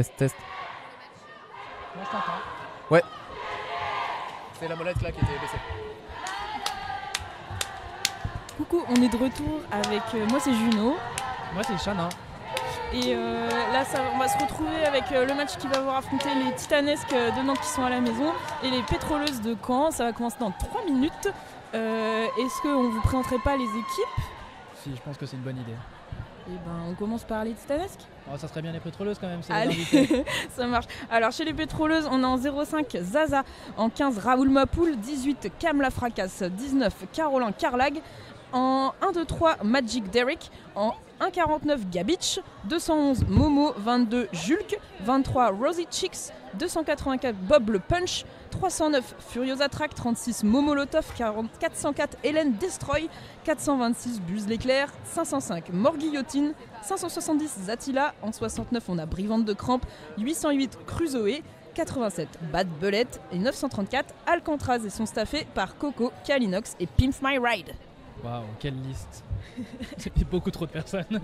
Test. Moi je t'entends. Ouais. C'est la molette là qui était baissée. Coucou, on est de retour avec moi c'est Juno. Moi c'est Chana. Et là on va se retrouver avec le match qui va voir affronter les Titanesques de Nantes qui sont à la maison et les Pétroleuses de Caen. Ça va commencer dans 3 minutes. Est-ce qu'on ne vous présenterait pas les équipes ? Si, je pense que c'est une bonne idée. Eh ben, on commence par les Titanesques. Oh, ça serait bien les pétroleuses quand même, c'est Allez, les invités. ça marche. Alors chez les Pétroleuses, on a en 05 Zaza, en 15 Raoul Mapoul, 18 Cam La Fracasse, 19 Caroline Carlag, en 1-2-3 Magic Derrick, en 1,49 Gabich, 211 Momo, 22 Julk, 23 Rosie Chicks, 284 Bob le Punch, 309 Furiosa Track, 36 Momolotov, 404 Hélène Destroy, 426 Buzz l'éclair, 505 Morguillotine, 570 Zatila, en 69 on a Brivante de Crampe, 808 Crusoe, 87 Bad Belette et 934 Alcantraz et sont staffés par Coco, Kalinox et Pimp My Ride. Waouh, quelle liste. C'est beaucoup trop de personnes.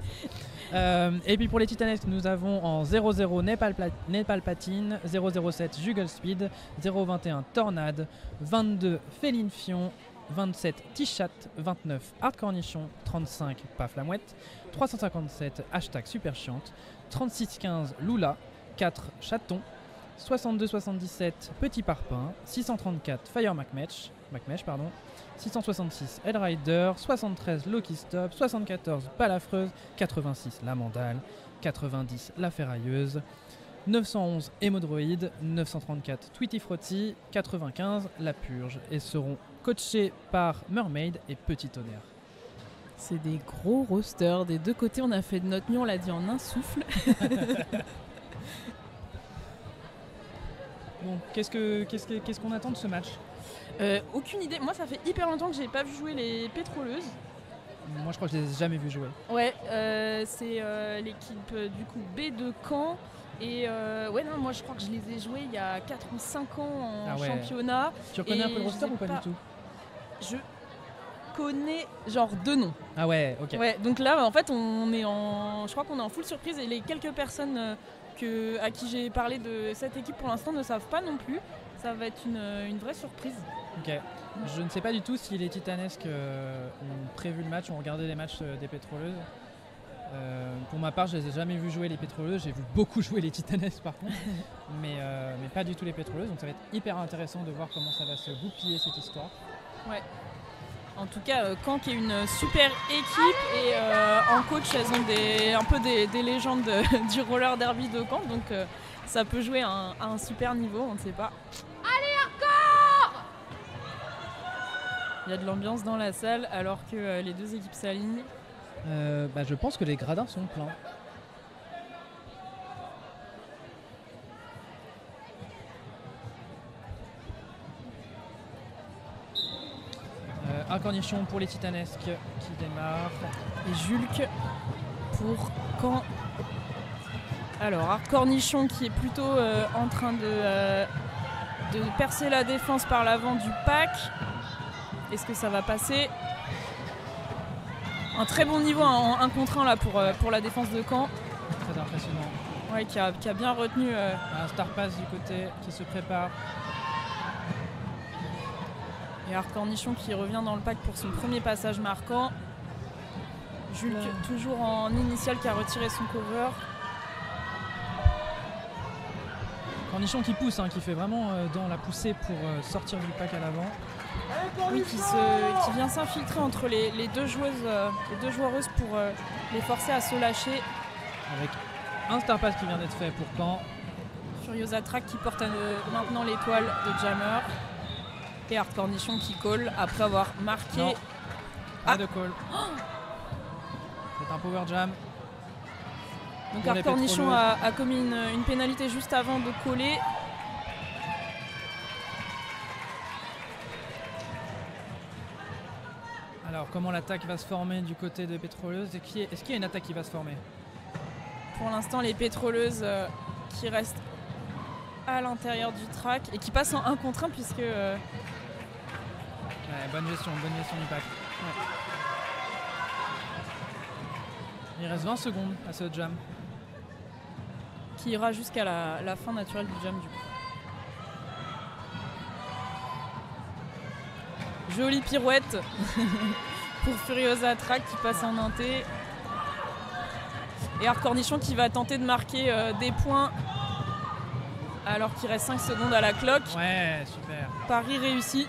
Et puis pour les Titanesques, nous avons en 00 Nepal Patine, 007 Juggle Speed, 021 Tornade, 22 Féline Fion, 27 Tichat, 29 Art Cornichon, 35 Paf la Mouette, 357 Hashtag Super Chiante, 3615 Lula, 4 Chaton, 6277 Petit Parpin, 634 Fire Macmech, 666 Hellrider, 73 Loki Stop, 74 Balafreuse, 86 La Mandale, 90 La Ferrailleuse, 911 Hémodroïde, 934 Tweety Frotty, 95 La Purge et seront coachés par Mermaid et Petit Tonnerre. C'est des gros rosters des deux côtés, on a fait de notre mieux, on l'a dit en un souffle. Bon, qu'est-ce qu'on attend de ce match ? Aucune idée, moi ça fait hyper longtemps que j'ai pas vu jouer les Pétroleuses. Moi je crois que je les ai jamais vus jouer. Ouais, c'est l'équipe du coup B de Caen. Et moi je crois que je les ai joués il y a 4 ou 5 ans en championnat. Tu reconnais un peu le roster ou pas du tout ? Je connais genre 2 noms. Ah ouais, ok. Ouais, donc là en fait je crois qu'on est en full surprise et les quelques personnes à qui j'ai parlé de cette équipe pour l'instant ne savent pas non plus. Ça va être une vraie surprise. Ok. Je ne sais pas du tout si les Titanesques ont prévu le match, ont regardé les matchs des Pétroleuses. Pour ma part, je les ai jamais vus jouer les Pétroleuses. J'ai vu beaucoup jouer les Titanesques par contre, mais pas du tout les Pétroleuses. Donc ça va être hyper intéressant de voir comment ça va se goupiller cette histoire. Ouais. En tout cas, Caen qui est une super équipe et en coach, elles ont un peu des légendes du roller derby de Caen. Donc ça peut jouer à un super niveau, on ne sait pas. Il y a de l'ambiance dans la salle alors que les deux équipes s'alignent. Je pense que les gradins sont pleins. Un cornichon pour les Titanesques qui démarre. Et Julk pour Caen. Alors, Art Cornichon qui est plutôt en train de percer la défense par l'avant du pack. Est-ce que ça va passer ? Un très bon niveau en 1 contre 1 là, pour la défense de Caen. Très impressionnant. Ouais, qui a bien retenu. Un star pass du côté qui se prépare. Et Art Cornichon qui revient dans le pack pour son premier passage marquant. Julk toujours en initial qui a retiré son cover. Cornichon qui pousse, qui fait vraiment dans la poussée pour sortir du pack à l'avant. Oui, qui vient s'infiltrer entre les deux joueuses pour les forcer à se lâcher. Avec un star pass qui vient d'être fait pour Caen. Furiosa Track qui porte maintenant l'étoile de Jammer. Et Art Cornichon qui colle après avoir marqué. Non, pas de call. C'est un power jam. Donc Art Cornichon a commis une pénalité juste avant de coller. Alors comment l'attaque va se former du côté des Pétroleuses ? Est-ce qu'il y a une attaque qui va se former ? Pour l'instant les Pétroleuses qui restent à l'intérieur du track et qui passent en 1 contre 1 puisque... bonne gestion du pack. Ouais. Il reste 20 secondes à ce jam. qui ira jusqu'à la fin naturelle du jam du coup. Jolie pirouette pour Furiosa Track qui passe en inté. Et Art Cornichon qui va tenter de marquer des points alors qu'il reste 5 secondes à la cloque. Ouais, super. Pari réussi.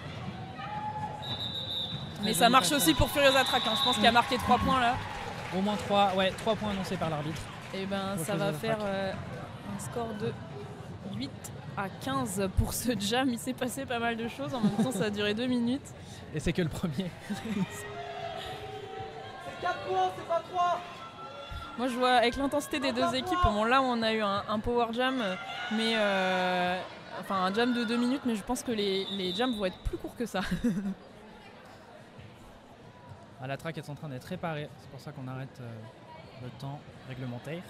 Mais ça marche aussi pour Furiosa Track. Hein. Je pense qu'il a marqué 3 points là. Au moins 3 points annoncés par l'arbitre. Et ben Pour ça va Furiosa faire Track. un score de 8 à 15 pour ce jam. Il s'est passé pas mal de choses. En même temps, ça a duré 2 minutes. Et c'est que le premier. C'est 4 points, c'est pas 3. Moi, je vois avec l'intensité des deux équipes. Bon, là, on a eu un power jam, mais enfin un jam de 2 minutes, mais je pense que les jams vont être plus courts que ça. La track est en train d'être réparée. C'est pour ça qu'on arrête le temps réglementaire.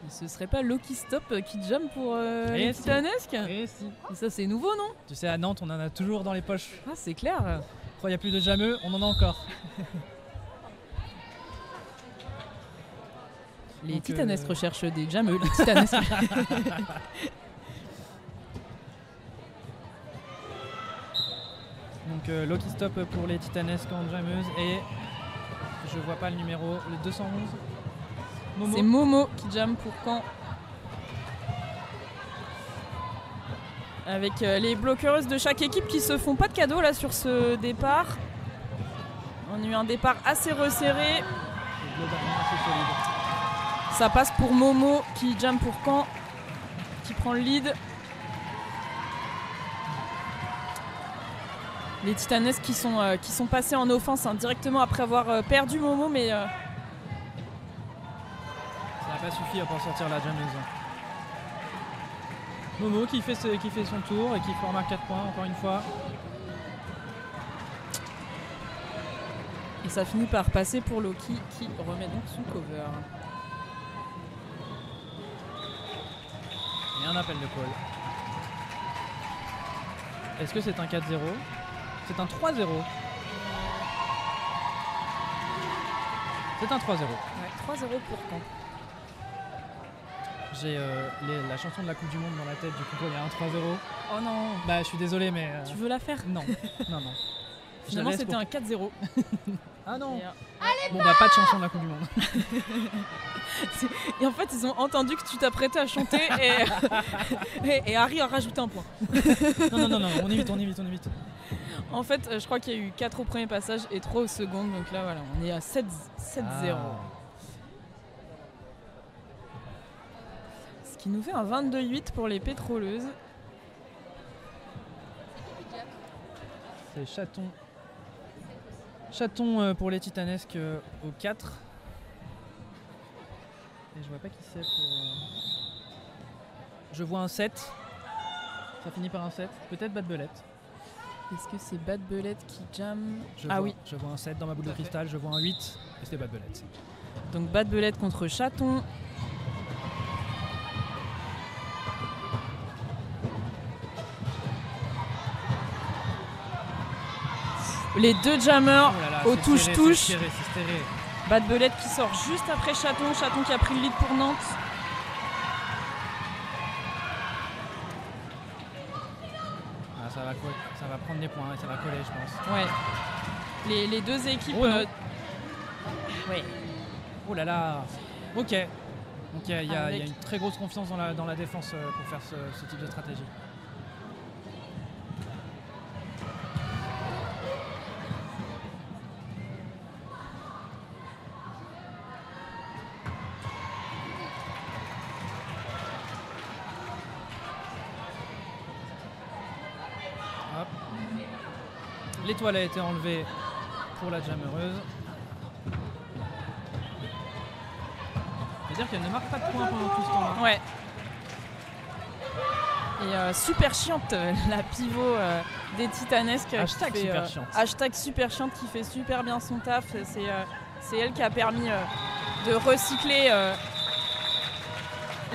Et ce serait pas Loki Stop qui jam pour les si. Titanesques? Et si. Et ça, c'est nouveau, non? Tu sais, à Nantes, on en a toujours dans les poches. Ah, c'est clair. Quand il n'y a plus de jameux, on en a encore. Les Donc, Titanesques recherchent des jameux. Les Titanesques. Donc Loki Stop pour les Titanesques en jameuse et je vois pas le numéro, le 211. Momo. C'est Momo qui jam pour Caen. Avec les bloqueuses de chaque équipe qui se font pas de cadeaux là sur ce départ. On a eu un départ assez resserré. C'est globalement assez solide. Ça passe pour Momo qui jam pour Caen, qui prend le lead. Les Titanesques qui sont passés en offense hein, directement après avoir perdu Momo, mais Ça n'a pas suffi pour sortir la jameuse. Momo qui fait son tour et qui remarque 4 points encore une fois. et ça finit par passer pour Loki qui remet donc son cover. Et un appel de call. Est-ce que c'est un 4-0 ? C'est un 3-0. C'est un 3-0. Ouais, 3-0 pour Caen. J'ai la chanson de la Coupe du Monde dans la tête, du coup il y a un 3-0. Oh non, Bah je suis désolé mais... tu veux la faire? Non, non, non. Finalement Je la laisse c'était pour- un 4-0. Ah non. Et, Bon bah pas de chanson de la Coupe du Monde. et en fait ils ont entendu que tu t'apprêtais à chanter et Harry a rajouté un point. Non, on évite. En fait je crois qu'il y a eu 4 au premier passage et 3 au second, donc là voilà, on est à 7-0. Ce qui nous fait un 22-8 pour les pétroleuses. C'est Chaton pour les Titanesques au 4. Et je vois pas qui c'est pour... Je vois un 7. Ça finit par un 7. Peut-être Bad Belette. Est-ce que c'est Bad Belette qui jam? Oui. Je vois un 7 dans ma boule de cristal, je vois un 8. Et c'était Bad Belette. Donc Bad Belette contre Chaton. Les deux jammers Oh là là, au c'est touche-touche. serré, c'est serré. Bad Belette qui sort juste après Chaton. Chaton qui a pris le lead pour Nantes. Ah, ça va prendre des points et ça va coller, je pense. Ouais. Les deux équipes. Oh non. Ouais. Oh là là. Ok. Donc il y a Avec- une très grosse confiance dans la défense pour faire ce type de stratégie. Hop. L'étoile a été enlevée pour la jammereuse. C'est-à-dire qu'elle ne marque pas de points pendant tout ce temps-là. Ouais. Et super chiante la pivot des Titanesques. Hashtag qui fait, super chiante. Hashtag super chiante qui fait super bien son taf. C'est elle qui a permis de recycler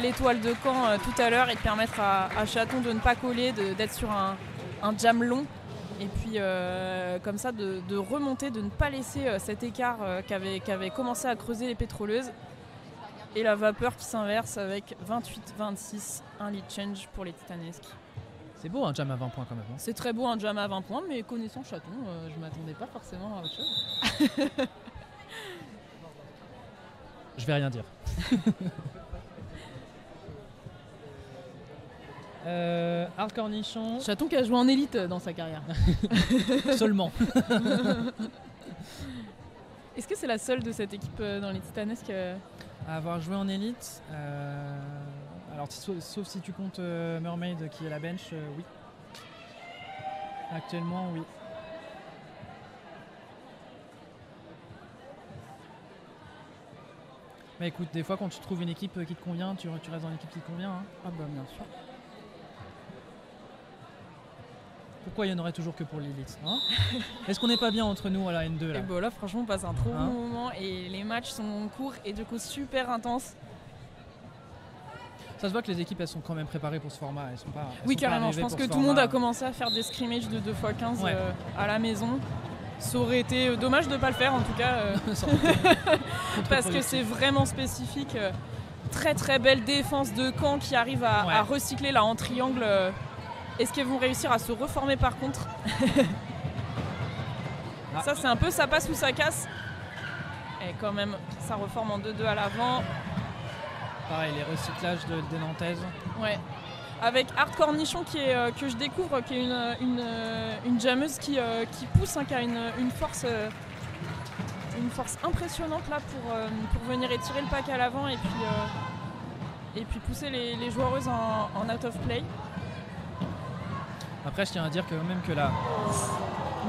l'étoile de Caen tout à l'heure et de permettre à Chaton de ne pas coller, d'être sur un jam long. Et puis comme ça de remonter, de ne pas laisser cet écart qu'avait commencé à creuser les pétroleuses. Et la vapeur qui s'inverse avec 28-26, un lead change pour les titanesques. C'est beau un jam à 20 points quand même. Hein. C'est très beau un jam à 20 points, mais connaissant Chaton, je m'attendais pas forcément à autre chose. Je vais rien dire. Hard Cornichon. Chaton qui a joué en élite dans sa carrière. Seulement. Est-ce que c'est la seule de cette équipe dans les titanesques À avoir joué en élite. Alors sauf si tu comptes Mermaid qui est la bench, oui. Actuellement, oui. Mais écoute, des fois quand tu trouves une équipe qui te convient, tu restes dans l'équipe qui te convient. Hein. Ah bah bien sûr. Pourquoi il y en aurait toujours que pour l'élite, hein? Est-ce qu'on n'est pas bien entre nous à la N2 là? Et bah là franchement on passe un trop Hein? bon moment et les matchs sont courts et du coup super intenses. Ça se voit que les équipes elles sont quand même préparées pour ce format. Elles sont pas, Oui sont pas carrément, je arrivées pense pour que ce tout le monde a format. commencé à faire des scrimmages de 2x15 Ouais. À la maison. Ça aurait été dommage de ne pas le faire en tout cas. Ça aurait été Parce que contre-productif. c'est vraiment spécifique. Très très belle défense de Caen qui arrive à Ouais. recycler là en triangle. Est-ce qu'elles vont réussir à se reformer par contre? Ah. Ça c'est un peu ça passe ou ça casse. Et quand même ça reforme en 2-2 à l'avant. Pareil, les recyclages des Nantaises. Ouais. Avec Hard Cornichon que je découvre, qui est une jammeuse qui pousse, hein, qui a une force impressionnante là pour venir étirer le pack à l'avant et puis pousser les joueuses en out of play. Après, je tiens à dire que même que là,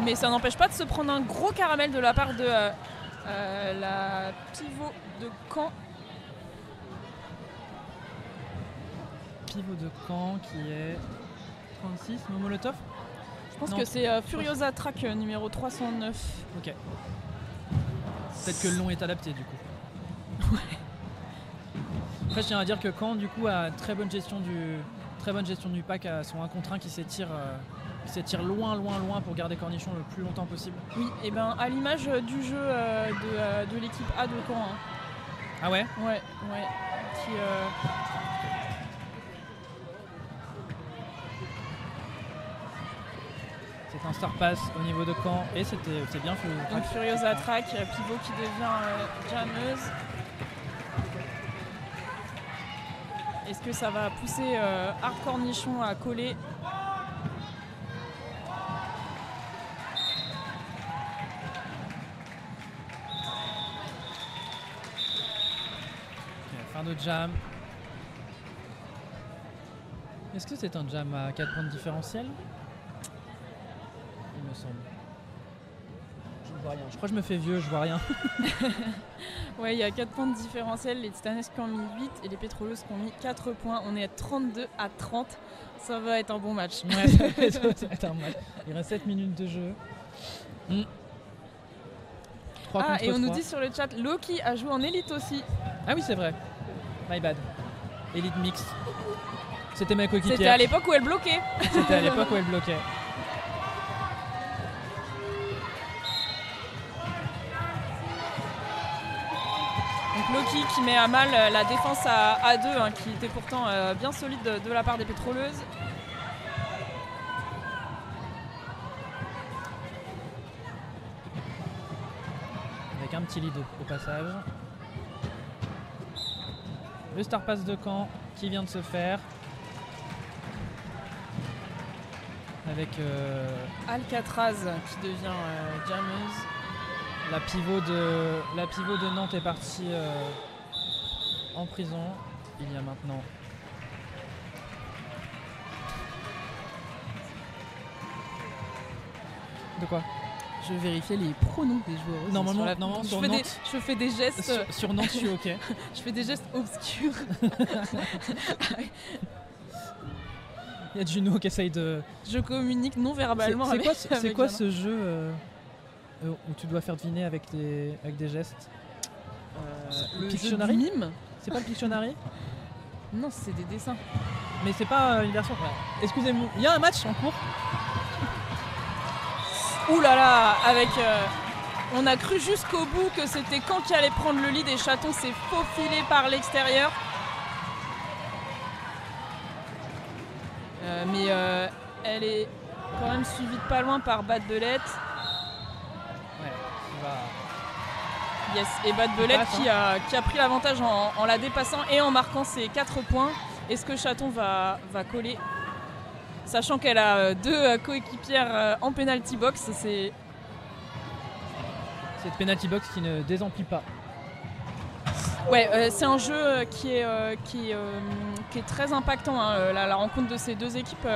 Mais ça n'empêche pas de se prendre un gros caramel de la part de la pivot de Caen. pivot de Caen qui est 36, Momolotov. Je pense Non. que c'est Furiosa Track numéro 309. Ok. Peut-être que le nom est adapté du coup. Après, je tiens à dire que Caen du coup a très bonne gestion du pack à son 1 contre 1 qui s'étire loin pour garder Cornichon le plus longtemps possible. Oui, et ben à l'image du jeu de l'équipe A de Caen. Hein. Ah ouais? Ouais. Qui, C'est un star pass au niveau de Caen et c'est bien fait. donc Furiosa Track, pivot qui devient jammeuse. Est-ce que ça va pousser Hard Cornichon à coller? Ok, fin de jam. Est-ce que c'est un jam à 4 points de différentiel? Il me semble. Je ne vois rien. Je crois que je me fais vieux, je vois rien. Ouais, il y a 4 points de différentiel, les Titanesques qui ont mis 8 et les Pétroleuses qui ont mis 4 points. On est à 32-30, ça va être un bon match. Ouais, ça va être un match. Il reste 7 minutes de jeu. 3 Ah, contre et on nous 3. dit sur le chat, Loki a joué en élite aussi. Ah oui, c'est vrai. My bad. Elite mix. C'était ma coéquipière. C'était à l'époque où elle bloquait. C'était à l'époque où elle bloquait. Donc Loki qui met à mal la défense à A2, hein, qui était pourtant bien solide de la part des Pétroleuses. Avec un petit lead au passage. Le star pass de Caen qui vient de se faire. Avec Alcatraz qui devient jammeuse. la pivot de Nantes est partie en prison. Il y a maintenant de quoi? Je vérifiais les pronoms des joueurs. Normalement, sur Nantes. Je fais des gestes. Sur Nantes, je suis ok. Je fais des gestes obscurs. Il y a Juno qui essaye de. Je communique non verbalement avec. C'est quoi Jeanne. ce jeu où tu dois faire deviner avec des gestes? Le jeu Pictionary? du mime? C'est pas le Pictionary? Non, c'est des dessins. Mais c'est pas une version. Excusez-moi, il y a un match en cours. Ouh là là, avec... on a cru jusqu'au bout que c'était Caen qui allait prendre le lead et Chaton s'est faufilé par l'extérieur. Mais elle est quand même suivie de pas loin par Bad Belette. Ouais, qui va... Yes, et Bad Belette passe, qui a pris l'avantage en la dépassant et en marquant ses 4 points. Est-ce que Chaton va coller? Sachant qu'elle a 2 coéquipières en penalty box, c'est... Cette penalty box qui ne désemplit pas. Ouais, c'est un jeu qui est très impactant, hein, la rencontre de ces deux équipes.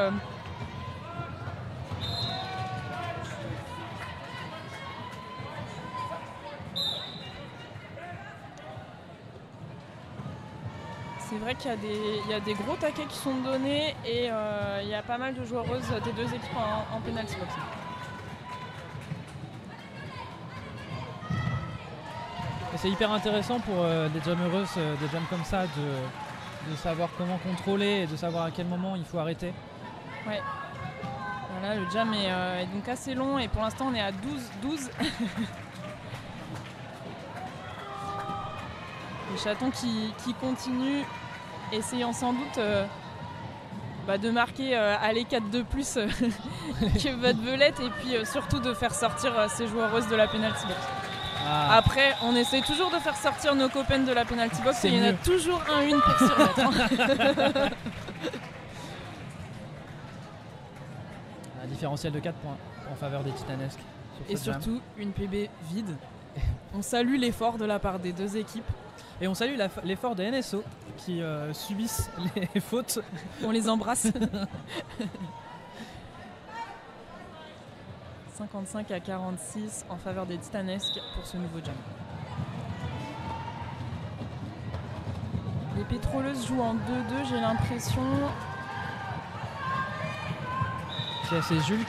C'est vrai qu'il y a des gros taquets qui sont donnés et il y a pas mal de joueuses des deux équipes en penalty box. Et c'est hyper intéressant pour des jammeuses, des jams comme ça, de savoir comment contrôler et de savoir à quel moment il faut arrêter. Ouais. Voilà, le jam est donc assez long et pour l'instant on est à 12-12. Les Chatons qui continuent, essayant sans doute de marquer les 4 de plus que Bad Belette et puis surtout de faire sortir ces joueuses de la penalty box. Ah. Après, on essaie toujours de faire sortir nos copains de la penalty box et il y en a toujours une pour s'y remettre. Un différentiel de 4 points en faveur des Titanesques. Et surtout, une PB vide. On salue l'effort de la part des deux équipes. Et on salue l'effort des NSO qui subissent les fautes. On les embrasse. 55 à 46 en faveur des Titanesques pour ce nouveau jam. Les pétroleuses jouent en 2-2, j'ai l'impression. C'est Julk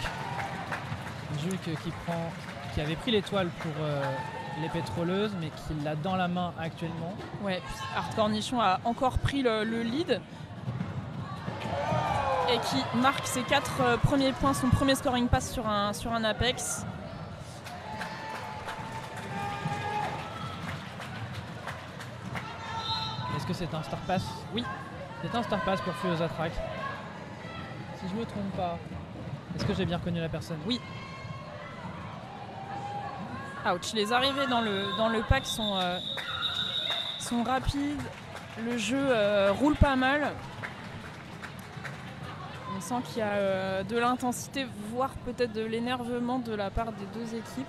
qui avait pris l'étoile pour les pétroleuses, mais qui l'a dans la main actuellement. Ouais, Art Cornichon a encore pris le lead et qui marque ses 4 premiers points, son premier scoring pass sur un Apex. Est-ce que c'est un star pass? Oui, c'est un star pass pour Furiosa Track. Si je me trompe pas, est-ce que j'ai bien reconnu la personne? Oui. Ouch, les arrivées dans le pack sont rapides, le jeu roule pas mal. On sent qu'il y a de l'intensité, voire peut-être de l'énervement de la part des deux équipes.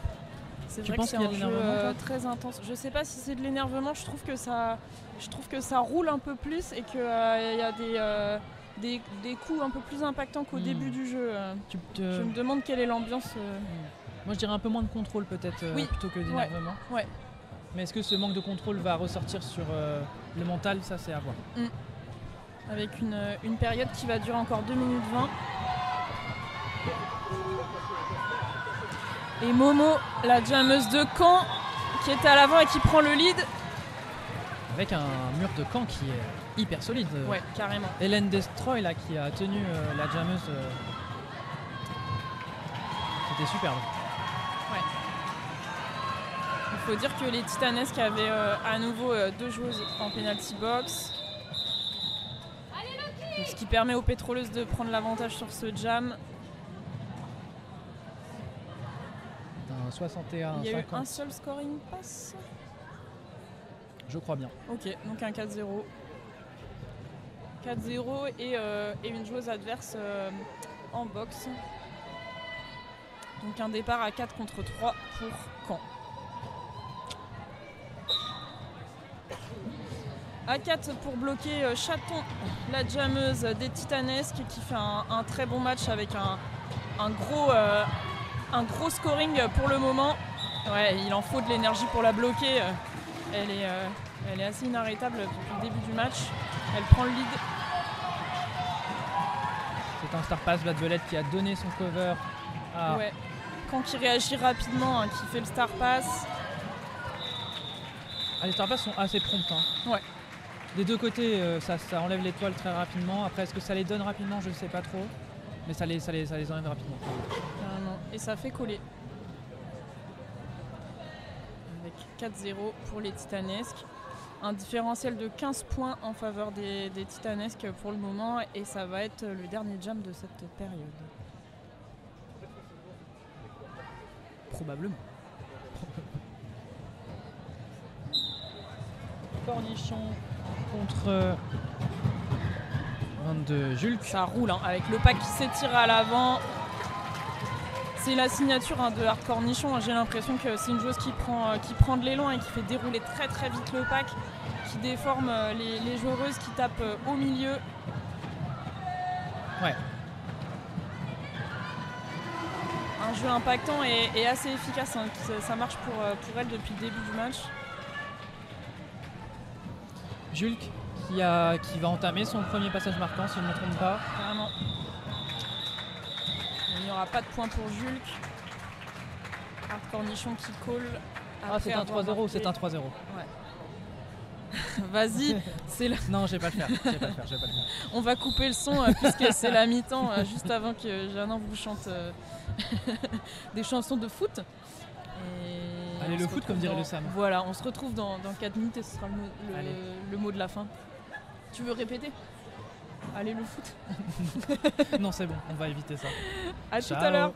C'est vrai que c'est un jeu très intense. Je sais pas si c'est de l'énervement, je trouve que ça roule un peu plus et qu'il y a des coups un peu plus impactants qu'au début du jeu. Je me demande quelle est l'ambiance. Moi je dirais un peu moins de contrôle peut-être plutôt que d'énervement. Ouais. Mais est-ce que ce manque de contrôle va ressortir sur le mental? Ça c'est à voir. Avec une période qui va durer encore 2 minutes 20. Et Momo, la jammeuse de Caen, qui est à l'avant et qui prend le lead. Avec un mur de Caen qui est hyper solide. Ouais, carrément. Hélène Destroy là, qui a tenu la jammeuse. C'était superbe. Ouais. Il faut dire que les Titanesques avaient à nouveau 2 joueuses en penalty box. Donc, ce qui permet aux pétroleuses de prendre l'avantage sur ce jam. 61, Il y a 50. eu un seul scoring pass. Je crois bien. Ok, donc un 4-0. 4-0 et une joueuse adverse en boxe. Donc un départ à 4 contre 3 pour Caen. À 4 pour bloquer Chaton, la jammeuse des Titanesques, qui fait un très bon match avec un gros scoring pour le moment. Ouais, il en faut de l'énergie pour la bloquer. Elle est assez inarrêtable depuis le début du match. Elle prend le lead. C'est un star pass, Bad Belette qui a donné son cover à... Ouais. Caen qui réagit rapidement, qui fait le star pass. Les star pass sont assez promptes. Ouais. Des deux côtés, ça enlève l'étoile très rapidement. Après, est-ce que ça les donne rapidement? Je ne sais pas trop. Mais ça les enlève rapidement. Et ça fait coller. 4-0 pour les Titanesques. Un différentiel de 15 points en faveur des Titanesques pour le moment et ça va être le dernier jam de cette période. Probablement. Cornichon contre 22 Julk. Ça roule hein, avec le pack qui s'étire à l'avant. C'est la signature de Hard Cornichon. J'ai l'impression que c'est une joueuse qui prend de l'élan et qui fait dérouler très très vite le pack, qui déforme les joueuses qui tapent au milieu. Ouais. Un jeu impactant et assez efficace. Hein. Ça marche pour elle depuis le début du match. Julk qui va entamer son premier passage marquant, si je ne me trompe pas. Vraiment. Il n'y aura pas de point pour Julk. Hard Cornichon qui colle. C'est un 3-0 ou c'est un 3-0 Ouais. Vas-y, c'est là. Non, je vais pas le faire. On va couper le son puisque c'est la mi-temps, juste avant que Jeannin vous chante des chansons de foot. Et allez, le foot, comme dirait le Sam. Voilà, on se retrouve dans 4 minutes et ce sera le mot de la fin. Tu veux répéter ? Allez, le foot. Non, c'est bon, on va éviter ça. À tout à l'heure.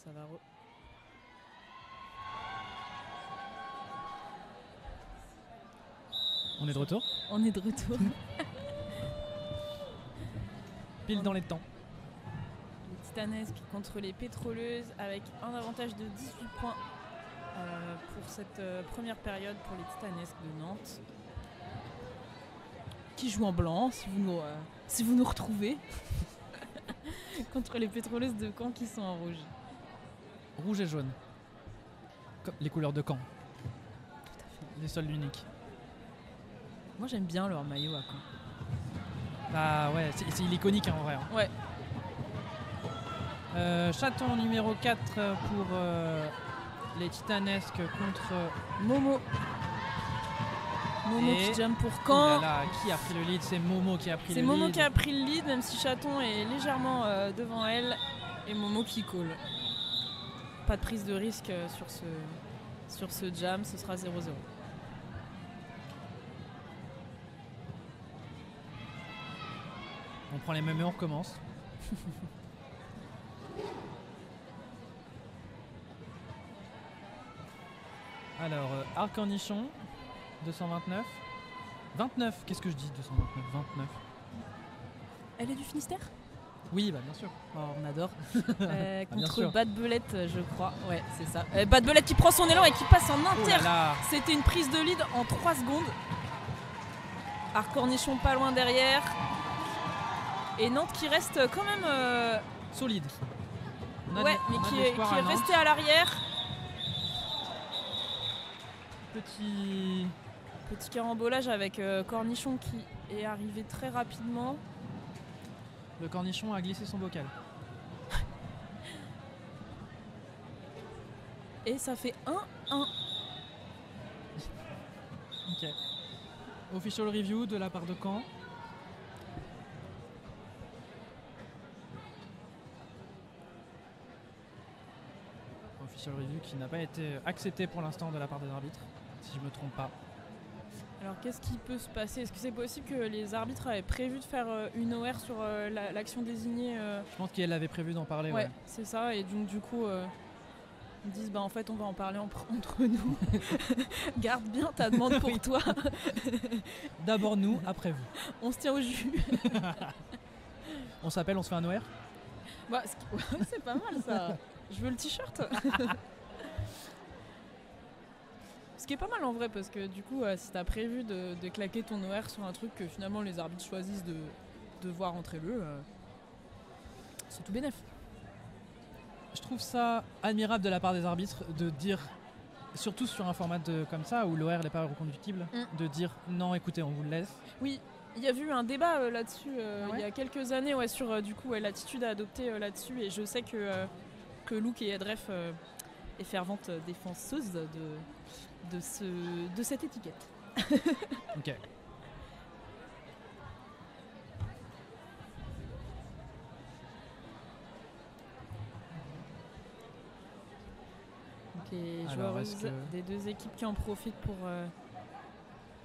Ça va On est de retour. On est de retour. Pile dans les temps. Les Titanesques contre les Pétroleuses avec un avantage de 18 points pour cette première période pour les Titanesques de Nantes. Qui jouent en blanc, si vous nous retrouvez. Contre les Pétroleuses de Caen qui sont en rouge. Rouge et jaune. Comme les couleurs de Caen. Tout à fait. Les seuls uniques. Moi j'aime bien leur maillot à Caen. Bah ouais, c'est iconique en vrai. Ouais. Chaton numéro 4 pour les Titanesques contre Momo. Momo Et- qui jump pour Oh Caen. là là, qui a pris le lead? C'est Momo qui a pris le C'est lead. Momo qui a pris le lead, même si Chaton est légèrement devant elle. Et Momo qui colle. Pas de prise de risque sur ce jam, ce sera 0-0. On prend les mêmes et on recommence. Alors, Arcornichon, 229. 29, qu'est-ce que je dis 229, 29. Elle est du Finistère? Oui, bah bien sûr. Oh, on adore. bien Contre sûr. Bad Belette, je crois. Ouais, c'est ça. Bad Belette qui prend son élan et qui passe en Oh inter. là là. C'était une prise de lead en 3 secondes. Arcornichon pas loin derrière. Et Nantes qui reste quand même... Solide. On a ouais, du- mais on a qui de est l'espoir à Nantes. resté à l'arrière. Petit carambolage avec Cornichon qui est arrivé très rapidement. Le cornichon a glissé son bocal. Et ça fait 1-1. Ok. Official review de la part de Caen. Official review qui n'a pas été accepté pour l'instant de la part des arbitres, si je me trompe pas. Alors qu'est-ce qui peut se passer? Est-ce que c'est possible que les arbitres avaient prévu de faire une OR sur l'action désignée Je pense qu'elle avait prévu d'en parler. Ouais, Ouais. c'est ça. Et donc du coup, ils disent bah en fait on va en parler entre nous. Garde bien ta demande pour Oui. toi. D'abord nous, après vous. On se tient au jus. On s'appelle, on se fait un OR. Bah, ouais, c'est pas mal ça. Je veux le t-shirt. Ce qui est pas mal en vrai parce que du coup si t'as prévu de claquer ton OR sur un truc que finalement les arbitres choisissent de voir entrer le, c'est tout bénef. Je trouve ça admirable de la part des arbitres de dire, surtout sur un format comme ça où l'OR n'est pas reconductible, de dire non, écoutez, on vous le laisse. Oui, il y a eu un débat là-dessus Ah ouais il y a quelques années sur du coup l'attitude à adopter là-dessus et je sais que Louk et Edref est fervente défenseuse de cette étiquette. Ok. Donc les Alors, joueuses est-ce que- des deux équipes qui en profitent pour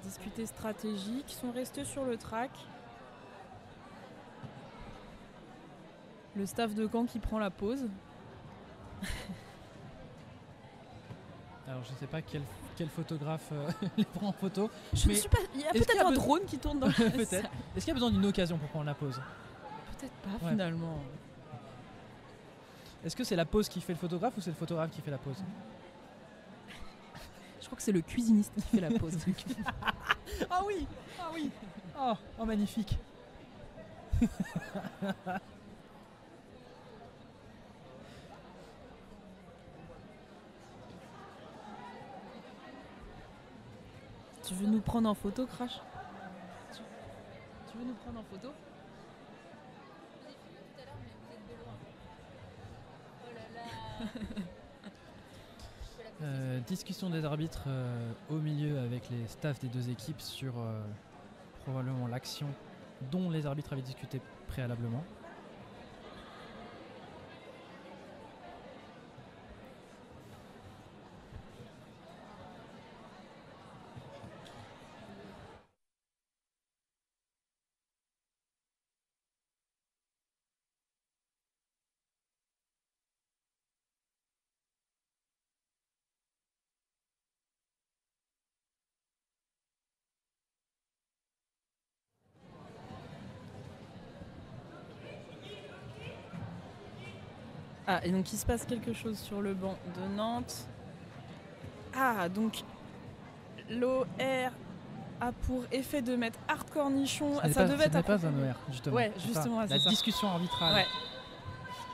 discuter stratégie, qui sont restées sur le track. Le staff de Caen qui prend la pause. Alors je sais pas quel photographe les prend en photo. Je ne Mais suis pas. Il y a est-ce qu'il y peut-être a un besoin- drone qui tourne dans la salle. Peut-être. Est-ce qu'il y a besoin d'une occasion pour prendre la pause? Peut-être pas Ouais. finalement. Est-ce que c'est la pause qui fait le photographe ou c'est le photographe qui fait la pause? Je crois que c'est le cuisiniste qui fait la pause. Ah oui. Oh magnifique. Tu veux nous prendre en photo, Crash? Tu veux nous prendre en photo? Discussion des arbitres au milieu avec les staffs des deux équipes sur probablement l'action dont les arbitres avaient discuté préalablement. Ah, et donc il se passe quelque chose sur le banc de Nantes. Ah, donc l'OR a pour effet de mettre Art Cornichon. Ça devait être pas un OR, justement. Ouais, justement, c'est la ça. discussion arbitrale. Ouais.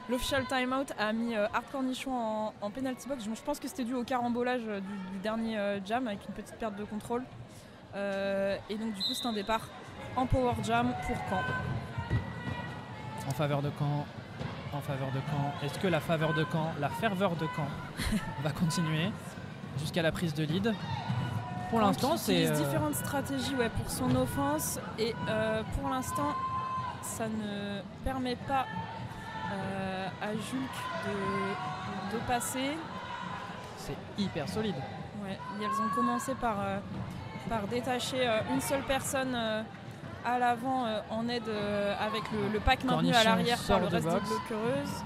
L'official timeout a mis Art Cornichon en penalty box. Je pense que c'était dû au carambolage du dernier jam avec une petite perte de contrôle. Et donc du coup c'est un départ en power jam pour Caen. En faveur de Caen. Est-ce que la faveur de Caen, la ferveur de Caen va continuer jusqu'à la prise de lead? Pour l'instant, c'est... Il utilise différentes stratégies pour son offense et pour l'instant, ça ne permet pas à Julk de passer. C'est hyper solide. Ouais, elles ont commencé par détacher une seule personne à l'avant en aide avec le pack maintenu à l'arrière par le reste des bloqueuses.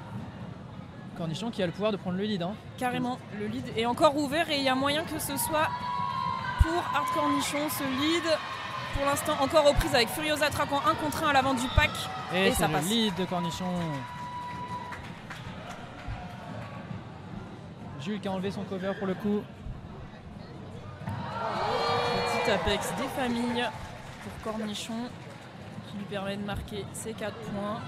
Cornichon qui a le pouvoir de prendre le lead. Carrément, le lead est encore ouvert et il y a moyen que ce soit pour Art Cornichon, ce lead. Pour l'instant encore aux prises avec Furiosa traquant 1 contre 1 à l'avant du pack. Et ça c'est passe. Le lead de Cornichon. Jules qui a enlevé son cover pour le coup. Petit apex des familles pour Cornichon qui lui permet de marquer ses 4 points.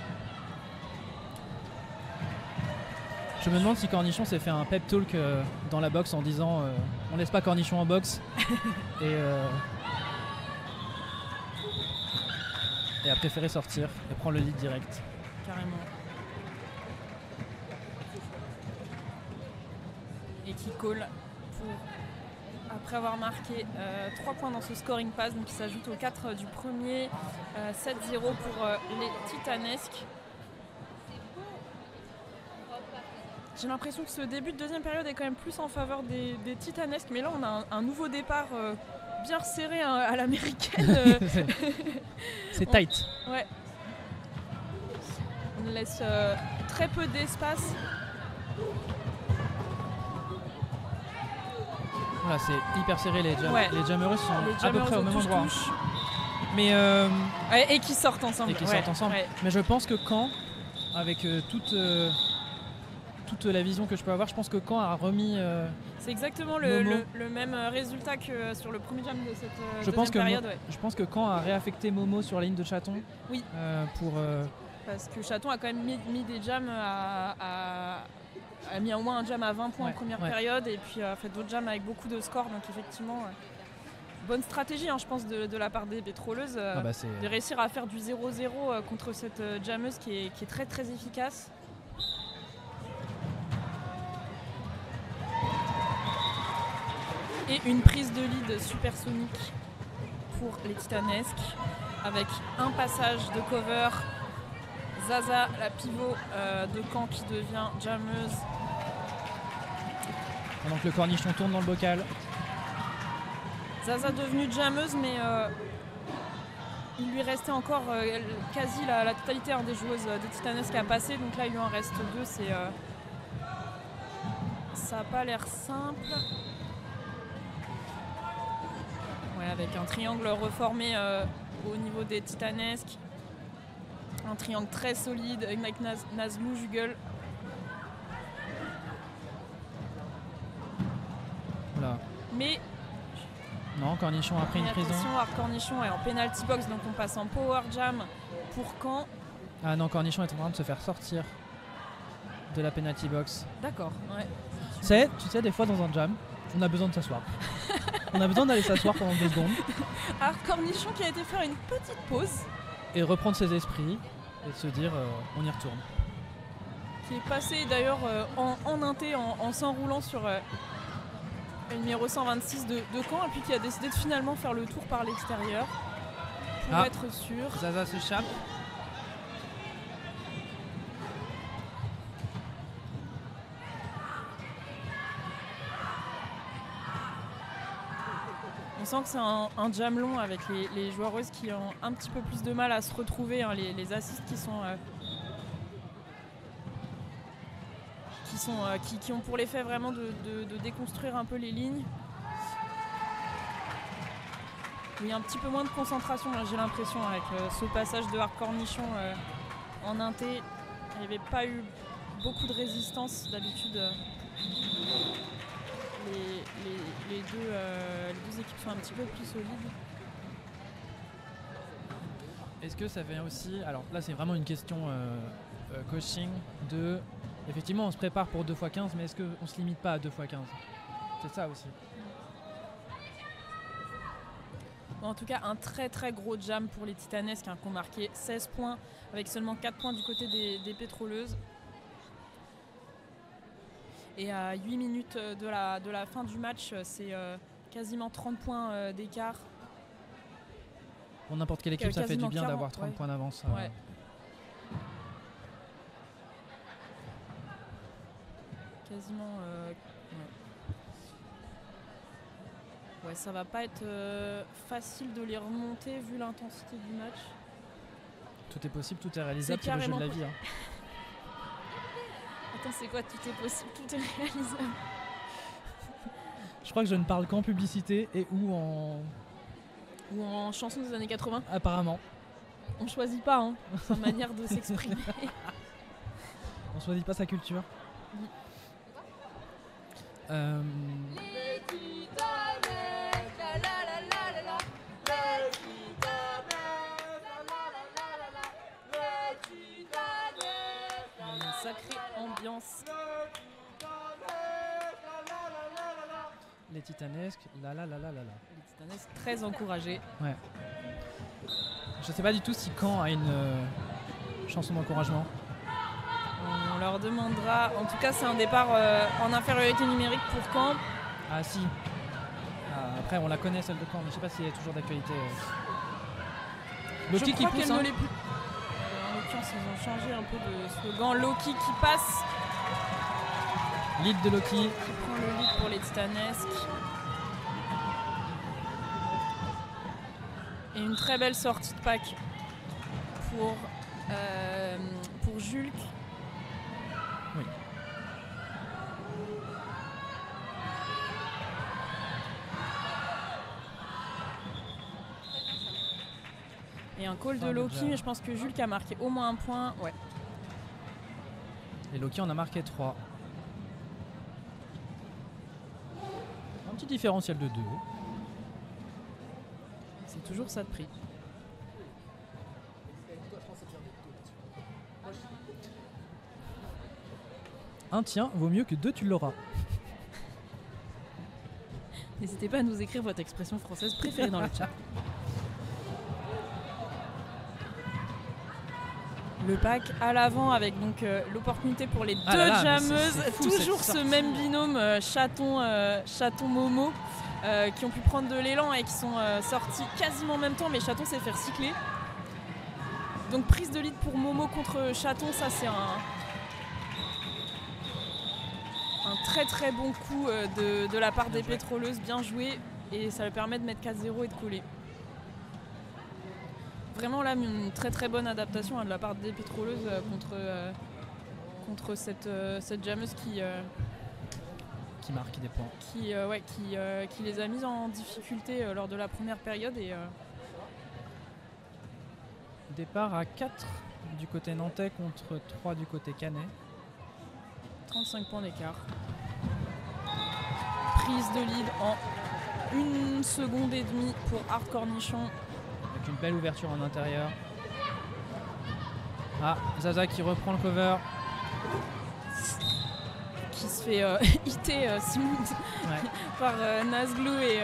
Je me demande si Cornichon s'est fait un pep talk dans la boxe en disant on laisse pas Cornichon en boxe et a préféré sortir et prendre le lead direct. Carrément. Et qui call pour, après avoir marqué 3 points dans ce scoring pass, donc il s'ajoute aux 4 du premier, 7-0 pour les Titanesques. J'ai l'impression que ce début de deuxième période est quand même plus en faveur des Titanesques, mais là on a un nouveau départ bien resserré à l'américaine. C'est tight. Ouais. On laisse très peu d'espace. Voilà, c'est hyper serré, les jammereuses sont Les à peu près au même endroit. Mais et qui sortent ensemble. Ouais. Mais je pense que Caen, avec toute la vision que je peux avoir, je pense que Caen a remis... c'est exactement le même résultat que sur le premier jam de cette deuxième période. Je pense que Caen a réaffecté Momo sur la ligne de Chaton. Oui. Parce que Chaton a quand même mis des jams a mis au moins un jam à 20 points en première période et puis a fait d'autres jams avec beaucoup de scores. Donc effectivement, bonne stratégie je pense de la part des pétroleuses de réussir à faire du 0-0 contre cette jammeuse qui est très très efficace. Et une prise de lead supersonique pour les Titanesques avec un passage de cover. Zaza, la pivot de Caen qui devient jammeuse. Donc le Cornichon tourne dans le bocal. Zaza devenue jammeuse, mais il lui restait encore quasi la totalité des joueuses des Titanesques à passer. Donc là il lui en reste 2. Ça n'a pas l'air simple. Avec un triangle reformé au niveau des Titanesques. Un triangle très solide avec Nazlou, Jugel. Voilà. Mais non, Cornichon a pris une prison. Cornichon est en penalty box, donc on passe en power jam pour Caen. Ah non, Cornichon est en train de se faire sortir de la penalty box. D'accord, ouais. Tu sais, des fois dans un jam, on a besoin de s'asseoir. On a besoin d'aller s'asseoir pendant 2 secondes. Alors Cornichon qui a été faire une petite pause. Et reprendre ses esprits et se dire on y retourne. Qui est passé d'ailleurs en inté, en s'enroulant sur le numéro 126 de Caen et puis qui a décidé de finalement faire le tour par l'extérieur pour être sûr. Zaza s'échappe. On sent que c'est un jam long avec les joueuses qui ont un petit peu plus de mal à se retrouver, les assists qui ont pour l'effet vraiment de déconstruire un peu les lignes. Il y a un petit peu moins de concentration, j'ai l'impression, avec ce passage de Art Cornichon en inté. Il n'y avait pas eu beaucoup de résistance. D'habitude, les deux équipes sont un petit peu plus solides. Est-ce que ça vient aussi... Alors là, c'est vraiment une question coaching de... Effectivement, on se prépare pour 2x15, mais est-ce qu'on ne se limite pas à 2x15 ? C'est ça aussi. Bon, en tout cas, un très très gros jam pour les Titanesques qui ont marqué 16 points avec seulement 4 points du côté des pétroleuses. Et à 8 minutes de la fin du match, c'est quasiment 30 points d'écart. Pour n'importe quelle équipe, ça fait du bien 40, d'avoir 30 points d'avance. Ouais. Quasiment. Ouais, ça va pas être facile de les remonter vu l'intensité du match. Tout est possible, tout est réalisable, C'est c'est le jeu de la carrément vie. Hein. Attends, c'est quoi ? Tout est possible, tout est réalisable. Je crois que je ne parle qu'en publicité et ou en... Ou en chanson des années 80. Apparemment. On choisit pas, hein, sa manière de s'exprimer. On choisit pas sa culture. Les Titanesques, la la la la la la. Les Titanesques, la la la la la la. Les Titanesques, la Il y a la une sacrée ambiance. Les Titanesques, la la la la la la. Les Titanesques très encouragés. Ouais. Je sais pas du tout si Caen a une chanson d'encouragement. On leur demandera. En tout cas, c'est un départ en infériorité numérique pour Caen. Ah si. Après, on la connaît celle de Caen, mais je sais pas si elle est toujours d'actualité. Loki Je qui crois pousse. qu'elle Hein. ne l'est plus. En l'occurrence, ils ont changé un peu de slogan. Loki qui passe, Lead de Loki. qui prend le lead pour les Titanesques. Et une très belle sortie de pack pour Julk. Oui. Et un call de Fin de Loki, jam. mais je pense que Julk a marqué au moins un point. Ouais. Et Loki en a marqué 3. Un petit différentiel de 2. C'est toujours ça de prix. Un tien vaut mieux que 2, tu l'auras. N'hésitez pas à nous écrire votre expression française préférée dans le chat. Le pack à l'avant avec donc l'opportunité pour les Ah deux là là, mais jameuses. c'est fou, Toujours cette ce sortie. même binôme Chaton-Momo qui ont pu prendre de l'élan et qui sont sortis quasiment en même temps, mais Chaton s'est fait recycler. Donc prise de lead pour Momo contre Chaton, ça c'est un très très bon coup de la part des joué. pétroleuses, bien joué, et ça leur permet de mettre 4-0 et de coller. Vraiment là une très très bonne adaptation de la part des pétroleuses contre cette jammeuse qui marque des points. qui les a mises en difficulté lors de la première période. Et Départ à 4 du côté nantais contre 3 du côté canet. 35 points d'écart. Prise de lead en 1 seconde et demie pour Art Cornichon. Avec une belle ouverture en intérieur. Ah, Zaza qui reprend le cover. Qui se fait hitter Ouais. par Nazglou et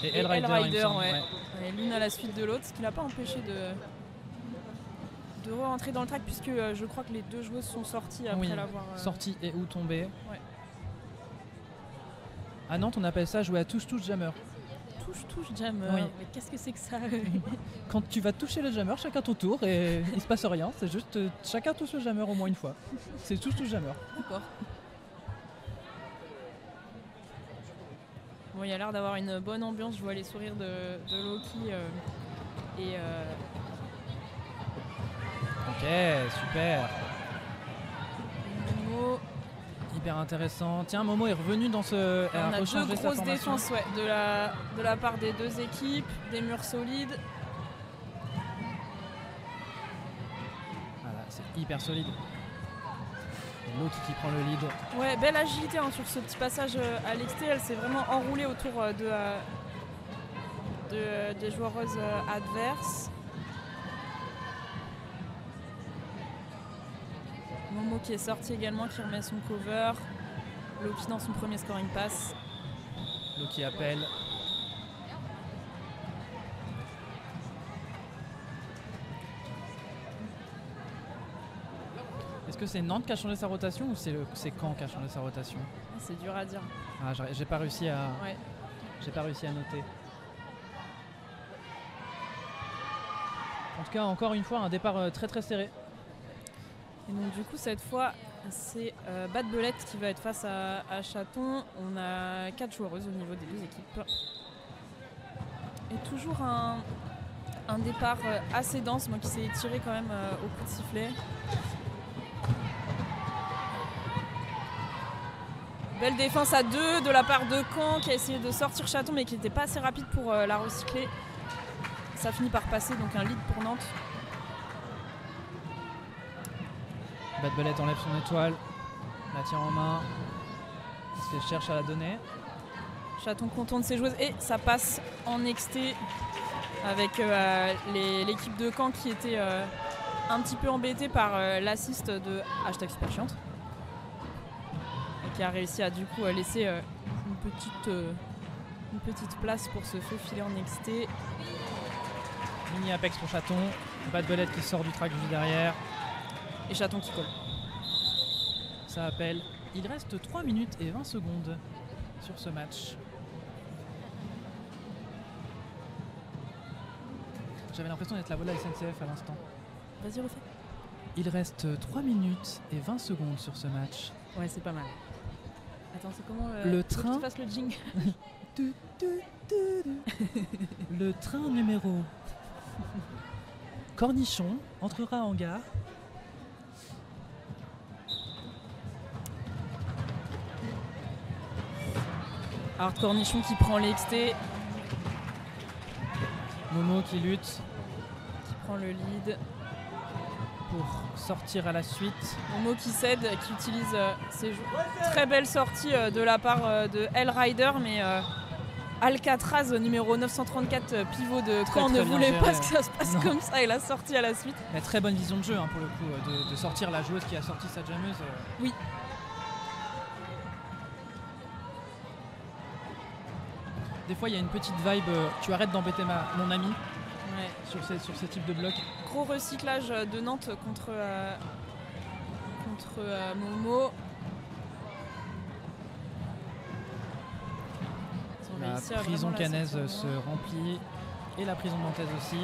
Et Hellrider, il me semble, ouais. ouais. Ouais, l'une à la suite de l'autre, ce qui l'a pas empêché de re-rentrer dans le track, puisque je crois que les deux joueuses sont sorties après Oui, l'avoir sorti et ou tombé. Ouais. À Nantes, on appelle ça jouer à touche jammer. touche jammer. Oui. Mais qu'est-ce que c'est que ça? Quand tu vas toucher le jammer, chacun ton tour et il se passe rien. C'est juste chacun touche le jammer au moins une fois. C'est touche jammer. D'accord. Bon, il y a l'air d'avoir une bonne ambiance. Je vois les sourires de Loki Ok, super. Momo. Hyper intéressant. Tiens, Momo est revenu dans ce. On a deux rechangé sa grosses formation. défenses de la part des deux équipes, des murs solides. Voilà, c'est hyper hyper solide. Loki qui prend le lead. Ouais, belle agilité hein, sur ce petit passage à l'exté. Elle s'est vraiment enroulée autour des joueuses adverses. Momo qui est sorti également, qui remet son cover. Loki dans son premier scoring pass. Loki appelle. Est-ce que c'est Nantes qui a changé sa rotation ou c'est Caen qui a changé sa rotation? C'est dur à dire. Ah, j'ai pas réussi à. Ouais. J'ai pas réussi à noter. En tout cas, encore une fois, un départ très très serré. Et donc du coup, cette fois, c'est Bad Belette qui va être face à Chaton. On a 4 joueuses au niveau des deux équipes. Et toujours un départ assez dense, moi qui s'est étiré quand même au coup de sifflet. Belle défense à 2 de la part de Caen qui a essayé de sortir Chaton mais qui n'était pas assez rapide pour la recycler. Ça finit par passer, donc un lead pour Nantes. Bad Belette enlève son étoile, la tient en main, parce qu'elle cherche à la donner. Chaton content de ses joueuses et ça passe en exté avec l'équipe de Caen qui était un petit peu embêtée par l'assist de #superchiante et qui a réussi à du coup laisser une petite place pour se faufiler en exté. Mini apex pour Chaton, Bad Belette qui sort du track juste derrière. Et Chaton qui colle. Ça appelle. Il reste 3 minutes et 20 secondes sur ce match. J'avais l'impression d'être la voix de la SNCF à l'instant. Vas-y, refais. Il reste 3 minutes et 20 secondes sur ce match. Ouais, c'est pas mal. Attends, c'est comment le faut train. que tu fasses le jingle. Le train numéro Cornichon entrera en gare. Alors Cornichon qui prend l'exté, Momo qui lutte qui prend le lead. pour sortir à la suite. Momo qui cède, qui utilise ses très belle sortie de la part de Hell Rider, mais Alcatraz numéro 934 pivot de Caen ne très bien voulait pas géré. que ça se passe Non. comme ça et l'a sortie à la suite. Mais très bonne vision de jeu pour le coup, de sortir la joueuse qui a sorti sa jammeuse. Oui. Des fois il y a une petite vibe, tu arrêtes d'embêter mon ami Ouais. sur ces types de blocs. Gros recyclage de Nantes contre Momo. Ils ont La réussi à prison vraiment la canaise sortir se loin. remplit et la prison nantaise aussi.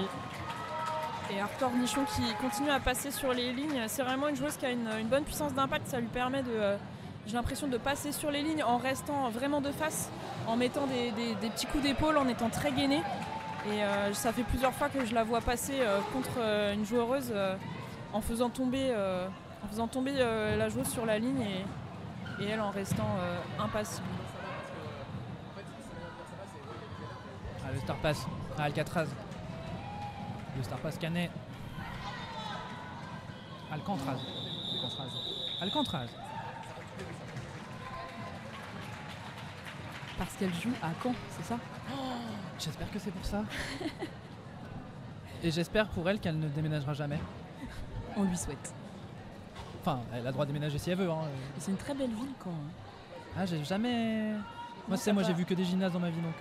Et Arthur Nichon qui continue à passer sur les lignes. C'est vraiment une joueuse qui a une bonne puissance d'impact. Ça lui permet j'ai l'impression de passer sur les lignes en restant vraiment de face, en mettant des petits coups d'épaule, en étant très gainée. Et ça fait plusieurs fois que je la vois passer contre une joueuse en faisant tomber la joueuse sur la ligne et elle en restant impassible. Ah, le Star Pass à Alcatraz. Le Star Pass canet. Alcatraz. Alcatraz. Parce qu'elle joue à Caen, c'est ça? J'espère que c'est pour ça. Et j'espère pour elle qu'elle ne déménagera jamais. On lui souhaite. Enfin, elle a le droit de déménager si elle veut. C'est une très belle ville Caen. Ah, j'ai jamais. Moi, ça moi va. j'ai vu que des gymnases dans ma vie, donc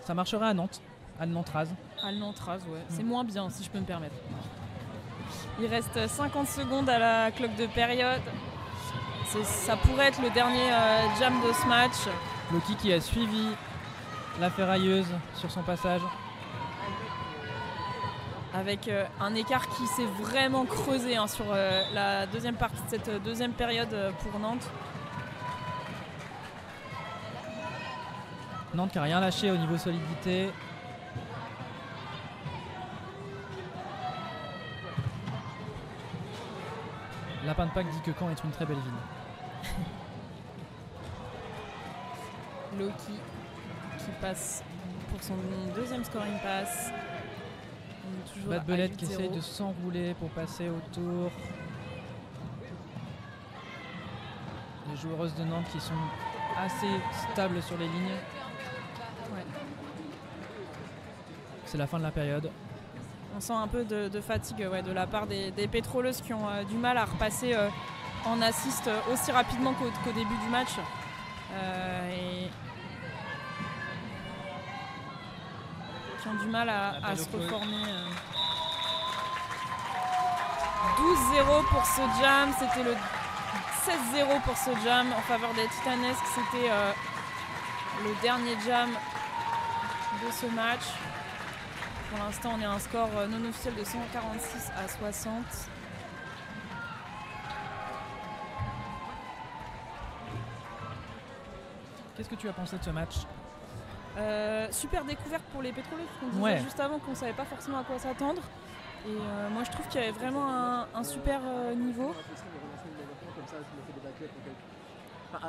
ça marcherait à Nantes, à Nantes-Raz. Alnantraz, ouais. C'est moins bien, si je peux me permettre. Il reste 50 secondes à la cloque de période. Ça pourrait être le dernier jam de ce match. Loki qui a suivi la ferrailleuse sur son passage. Avec un écart qui s'est vraiment creusé sur la deuxième partie de cette deuxième période pour Nantes. Nantes qui n'a rien lâché au niveau solidité. Lapin de Pâques dit que Caen est une très belle ville. Loki qui passe pour son deuxième scoring pass. On est toujours Bad à Belette qui 8-0. essaye de s'enrouler pour passer au tour. Les joueuses de Nantes qui sont assez stables sur les lignes. Ouais. C'est la fin de la période. On sent un peu de fatigue de la part des pétroleuses qui ont du mal à repasser en assist aussi rapidement qu'au début du match. Et qui ont du mal à se reformer. 12-0 pour ce jam, c'était le 16-0 pour ce jam en faveur des Titanesques. C'était le dernier jam de ce match. Pour l'instant, on est à un score non officiel de 146 à 60. Qu'est-ce que tu as pensé de ce match? Super découverte pour les pétroleuses, parce qu'on disait Ouais. juste avant qu'on ne savait pas forcément à quoi s'attendre. Et moi, je trouve qu'il y avait vraiment un super niveau.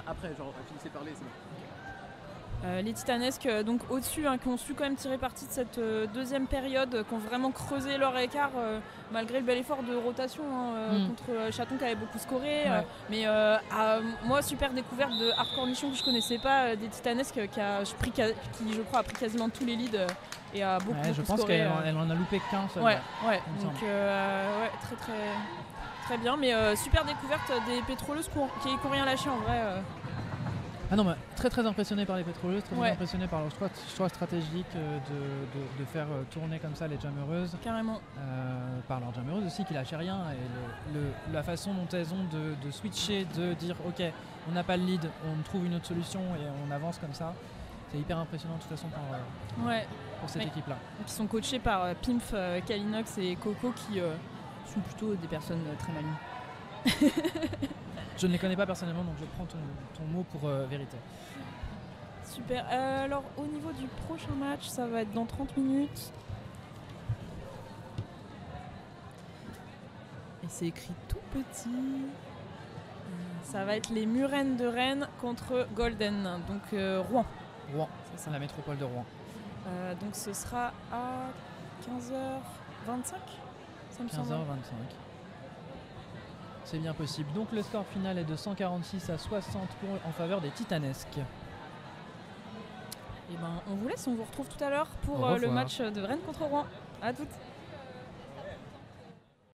Après, genre, finissez parler, c'est bon. Les Titanesques, donc au-dessus, qui ont su quand même tirer parti de cette deuxième période, qui ont vraiment creusé leur écart, malgré le bel effort de rotation contre Chaton qui avait beaucoup scoré. Ouais. Mais moi, super découverte de Hardcore Mission que je connaissais pas, des Titanesques, qui, je crois, a pris quasiment tous les leads et a beaucoup, Ouais, je beaucoup pense scoré. qu'elle en a loupé qu'un seul. Ouais, il me donc semble. ouais, très bien. Mais super découverte des pétroleuses qui n'ont rien lâché en vrai. Ah non, mais très impressionné par les pétroleuses, très Ouais. impressionné par leur choix stratégique de faire tourner comme ça les jammereuses, Carrément. par leurs jammereuses aussi qui lâchaient rien, et la façon dont elles ont de switcher, de dire ok, on n'a pas le lead, on trouve une autre solution et on avance comme ça, c'est hyper impressionnant de toute façon pour cette Ouais. équipe-là. Qui sont coachés par Pimph, Kalinox et Coco, qui sont plutôt des personnes très malignes. Je ne les connais pas personnellement, donc je prends ton mot pour vérité. Super. Alors, au niveau du prochain match, ça va être dans 30 minutes. Et c'est écrit tout petit. Ça va être les Murennes de Rennes contre Golden, donc Rouen. Rouen, C'est ça. la métropole de Rouen. Donc ce sera à 15h25, ça me semble. 15h25. C'est bien possible. Donc le score final est de 146 à 60 en faveur des Titanesques. Et ben, on vous laisse, on vous retrouve tout à l'heure pour Au le revoir. match de Rennes contre Rouen. À toutes.